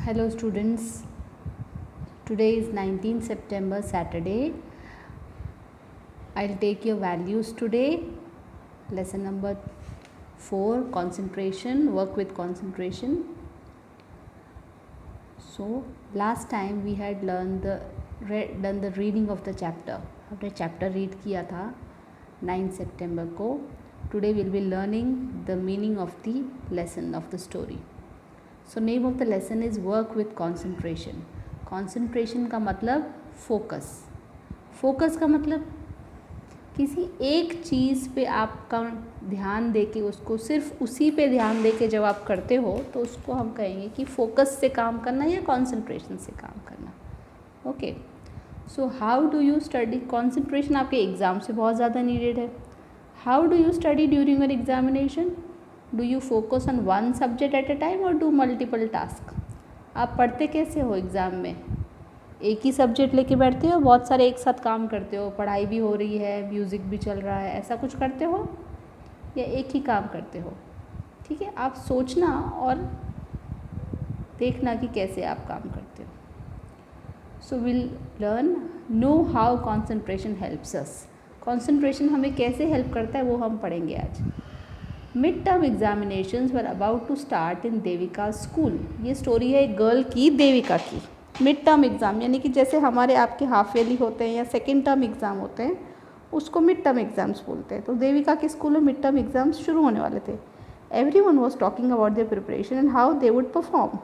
Hello students, today is 19th September Saturday. I'll take your values today. Lesson number 4, concentration, work with concentration. So last time we had done the reading of the chapter. हमने chapter read किया था 9 September को. Today we'll be learning the meaning of the lesson of the story. So name of the lesson is work with concentration. Concentration का मतलब focus. Focus का मतलब किसी एक चीज़ पे आपका ध्यान देके उसको सिर्फ उसी पे ध्यान देके जब आप करते हो तो उसको हम कहेंगे कि फोकस से काम करना या कंसंट्रेशन से काम करना. Okay, so how do you study. Concentration आपके एग्ज़ाम से बहुत ज़्यादा नीडेड है. How do you study during your examination. Do you focus on one subject at A time और डू मल्टीपल टास्क. आप पढ़ते कैसे हो एग्ज़ाम में. एक ही सब्जेक्ट लेके बैठते हो, बहुत सारे एक साथ काम करते हो, पढ़ाई भी हो रही है, म्यूज़िक भी चल रहा है, ऐसा कुछ करते हो या एक ही काम करते हो. ठीक है, आप सोचना और देखना कि कैसे आप काम करते हो. So will learn know how concentration helps us. Concentration हमें कैसे हेल्प करता है वो हम पढ़ेंगे आज. Mid term examinations were about to start in Devika school. ये स्टोरी है एक गर्ल की, देविका की. मिड टर्म एग्ज़ाम यानी कि जैसे हमारे आपके हाफ ईयरली होते हैं या सेकेंड टर्म एग्ज़ाम होते हैं, उसको मिड टर्म एग्ज़ाम्स बोलते हैं. तो देविका के स्कूल में मिड टर्म एग्ज़ाम्स शुरू होने वाले थे. Every one was talking about their preparation and how they would perform.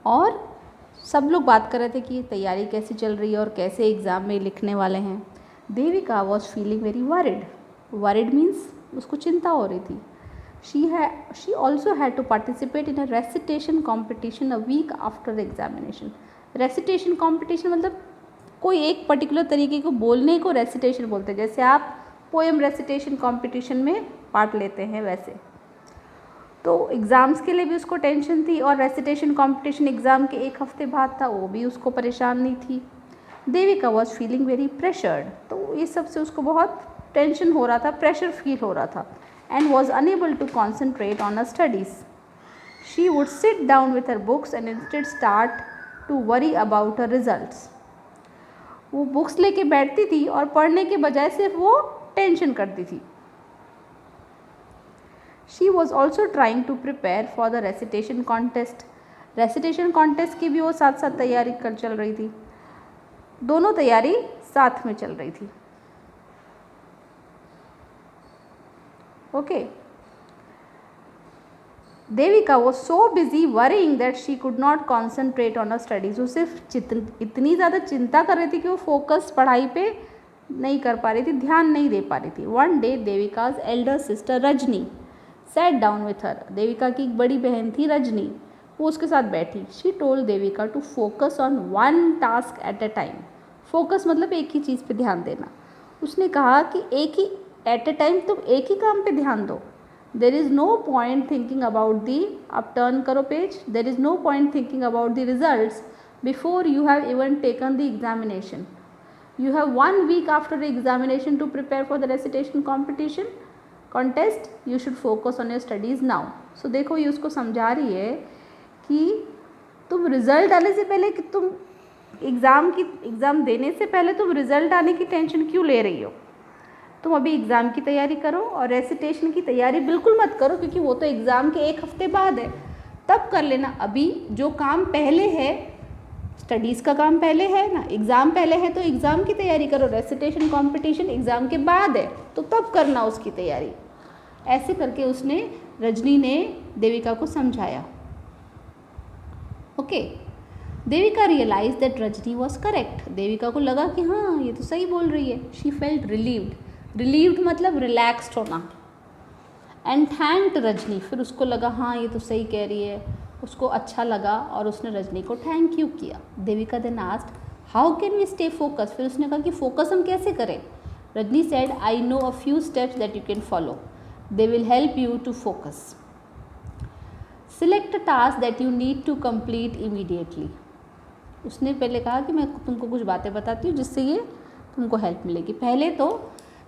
और सब लोग बात कर रहे थे कि तैयारी कैसी चल रही है और कैसे एग्ज़ाम में लिखने वाले हैं. Devika was feeling very worried. Worried means उसको चिंता हो रही थी. She also had to participate in a recitation competition a week after the examination. Recitation competition मतलब कोई एक पर्टिकुलर तरीके को बोलने को रेसिटेशन बोलते हैं. जैसे आप पोएम रेसिटेशन कंपटीशन में पार्ट लेते हैं वैसे. तो एग्ज़ाम्स के लिए भी उसको टेंशन थी और रेसिटेशन कंपटीशन एग्ज़ाम के एक हफ्ते बाद था, वो भी उसको परेशान नहीं थी. Devika was feeling very pressured. तो ये सब से उसको बहुत टेंशन हो रहा था, प्रेशर फील हो रहा था. And was unable to concentrate on her studies. She would sit down with her books and instead start to worry about her results. वो बुक्स लेके बैठती थी और पढ़ने के बजाय सिर्फ वो टेंशन करती थी. She was also trying to prepare for the recitation contest. Recitation contest की भी वो साथ साथ तैयारी कर चल रही थी. दोनों तैयारी साथ में चल रही थी. Okay. Devika was so busy worrying that she could not concentrate on her studies. वो सिर्फ इतनी ज़्यादा चिंता कर रही थी कि वो फोकस पढ़ाई पे नहीं कर पा रही थी, ध्यान नहीं दे पा रही थी. One day Devika's elder sister Rajni sat down with her. Devika की एक बड़ी बहन थी रजनी, वो उसके साथ बैठी. She told Devika to focus on one task at a time. Focus मतलब एक ही चीज़ पे ध्यान देना. उसने कहा कि एक ही एट ए टाइम तुम एक ही काम पे ध्यान दो. There is no point thinking about the, आप टर्न करो page, there is no point thinking about the results before you have even taken the examination. You have 1 week after the examination to prepare for the recitation competition contest. You should focus on your studies now. So देखो ये उसको समझा रही है कि तुम result आने से पहले कि तुम एग्ज़ाम देने से पहले तुम रिजल्ट आने की टेंशन क्यों ले रही हो. तुम अभी एग्ज़ाम की तैयारी करो और रेसिटेशन की तैयारी बिल्कुल मत करो, क्योंकि वो तो एग्ज़ाम के एक हफ्ते बाद है, तब कर लेना. अभी जो काम पहले है, स्टडीज़ का काम पहले है ना, एग्ज़ाम पहले है तो एग्ज़ाम की तैयारी करो. रेसिटेशन कंपटीशन एग्ज़ाम के बाद है तो तब करना उसकी तैयारी. ऐसे करके उसने, रजनी ने देविका को समझाया. Okay. Devika realise that Rajni was correct. Devika को लगा कि हाँ ये तो सही बोल रही है. She felt relieved. रिलीव्ड मतलब रिलैक्स्ड होना. And thanked Rajni. फिर उसको लगा हाँ ये तो सही कह रही है, उसको अच्छा लगा और उसने रजनी को थैंक यू किया. Devika then asked how can we stay focus. फिर उसने कहा कि फोकस हम कैसे करें. Rajni said I know a few steps that you can follow, they will help you to focus. Select a task that you need to complete immediately. उसने पहले कहा कि मैं तुमको कुछ बातें बताती हूँ जिससे ये तुमको हेल्प मिलेगी. पहले तो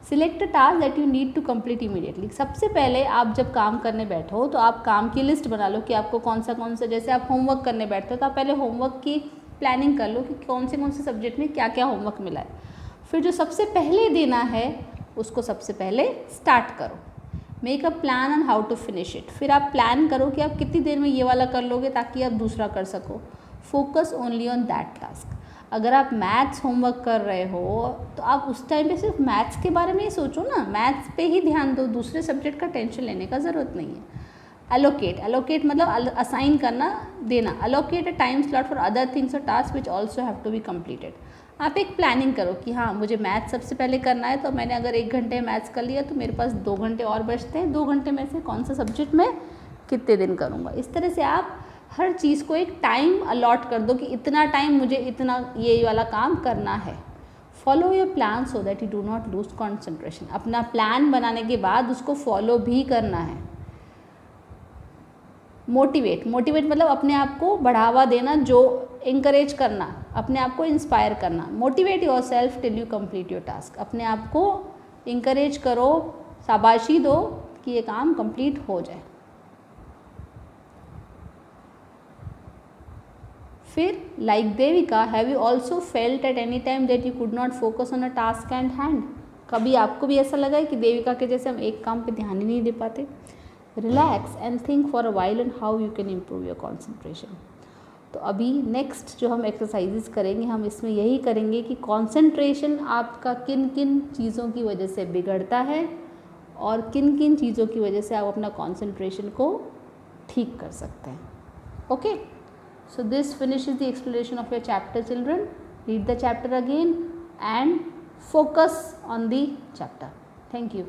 select a task that you need to complete immediately. सबसे पहले आप जब काम करने बैठो तो आप काम की लिस्ट बना लो कि आपको कौन सा, जैसे आप होमवर्क करने बैठते हो तो आप पहले होमवर्क की प्लानिंग कर लो कि कौन से सब्जेक्ट में क्या क्या होमवर्क मिला है। फिर जो सबसे पहले देना है उसको सबसे पहले स्टार्ट करो। Make a plan on how to finish it. फिर आप प्लान करो कि आप कितनी देर में ये वाला कर लोगे ताकि आप दूसरा कर सको। Focus only on that task. अगर आप मैथ्स होमवर्क कर रहे हो तो आप उस टाइम पे सिर्फ मैथ्स के बारे में ही सोचो ना, मैथ्स पे ही ध्यान दो, दूसरे सब्जेक्ट का टेंशन लेने का ज़रूरत नहीं है। अलोकेट मतलब असाइन करना, देना। Allocate a time slot for other things और task which also have to be completed. आप एक प्लानिंग करो कि हाँ मुझे मैथ्स सबसे पहले करना है, तो मैंने अगर 1 घंटे मैथ्स कर लिया तो मेरे पास 2 घंटे और बचते हैं। 2 घंटे में से कौन सा सब्जेक्ट मैं कितने दिन करूँगा। इस तरह से आप हर चीज़ को एक टाइम अलॉट कर दो कि इतना टाइम मुझे इतना ये वाला काम करना है। Follow your plan so that you do not lose concentration. अपना प्लान बनाने के बाद उसको फॉलो भी करना है। मोटिवेट मतलब अपने आप को बढ़ावा देना, जो इंकरेज करना, अपने आप को इंस्पायर करना। Motivate your self till you complete your task. अपने आप को इंकरेज करो, शाबाशी दो कि ये काम कंप्लीट हो जाए। फिर like Devika, have you also felt at any time that you could not focus on a task and hand. कभी आपको भी ऐसा लगा है कि देविका के जैसे हम एक काम पे ध्यान ही नहीं दे पाते। Relax and think for a while and how you can improve your concentration. तो अभी नेक्स्ट जो हम एक्सरसाइजेस करेंगे, हम इसमें यही करेंगे कि कॉन्सेंट्रेशन आपका किन किन चीज़ों की वजह से बिगड़ता है और किन किन चीज़ों की वजह से आप अपना कॉन्सेंट्रेशन को ठीक कर सकते हैं। Okay, so this finishes the explanation of your chapter, children. Read the chapter again and focus on the chapter. Thank you.